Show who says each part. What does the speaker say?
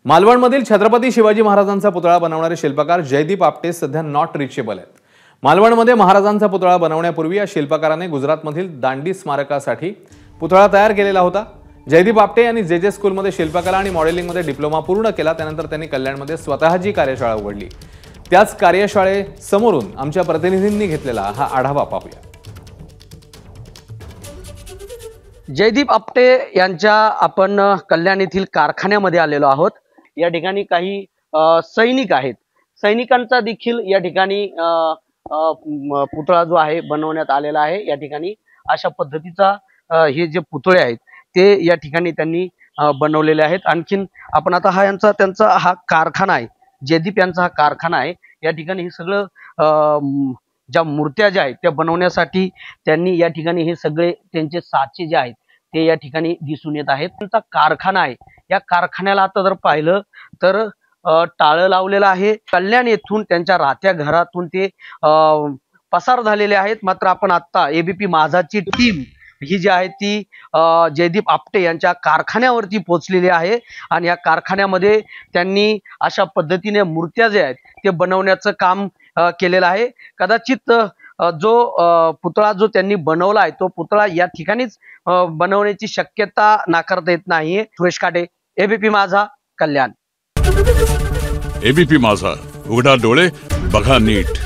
Speaker 1: मालवणमधील छत्रपती शिवाजी महाराजांचा पुतळा बनवणारे शिल्पकार जयदीप आपटे सध्या नॉट रिचेबल आहेत। मालवणमध्ये महाराजांचा पुतळा बनवण्यापूर्वी या शिल्पकाराने गुजरातमधील दांडी स्मारकासाठी पुतळा तयार केलेला होता। जयदीप आपटे यांनी जे स्कूलमध्ये शिल्पकला आणि मॉडेलिंगमध्ये डिप्लोमा पूर्ण केला। त्यानंतर त्यांनी कल्याणमध्ये स्वतःची कार्यशाळा उघडली। त्याच कार्यशाळेसमोरून आमच्या प्रतिनिधींनी घेतलेला हा आढावा पाहूया।
Speaker 2: जयदीप आपटे यांच्या आपण कल्याण येथील कारखान्यामध्ये आलेलो आहोत। या ठिकाणी काही सैनिक आहेत। सैनिकांचा देखील या ठिकाणी पुतळा जो आहे बनवण्यात आलेला आहे। या ठिकाणी अशा पद्धतीचा हे जे पुतळे आहेत ते या ठिकाणी त्यांनी बनवलेले आहेत। आणखीन आपण आता त्यांचा हा कारखाना आहे। जयदीप यांचा हा कारखाना आहे। या ठिकाणी हे सगळं ज्या मूर्त्या ज्या आहेत त्या बनवण्यासाठी त्यांनी या ठिकाणी हे सगळे त्यांचे साचे जे आहेत ते या ठिकाणी दिसून येत आहेत। त्यांचा कारखाना आहे। या कारखान्याला आता जर पाहिलं तर टाळं लावलेलं आहे। कल्याण येथून त्यांच्या राहत्या घरातून ते पसार झालेले आहेत। मात्र आपण आता एबीपी माझाची टीम ही जी आहे ती जयदीप आपटे यांच्या कारखान्यावरती पोहोचलेली आहे आणि या कारखान्यामध्ये त्यांनी अशा पद्धतीने मूर्त्या जे आहेत ते बनवण्याचं काम केलेलं आहे। कदाचित जो पुतळा जो त्यांनी बनवला आहे तो पुतळा या ठिकाणीच बनवण्याची शक्यता नाकारता येत नाहीये। सुरेश काटे, एबीपी माझा, कल्याण।
Speaker 3: एबीपी माझा, उघडा डोळे बघा नीट।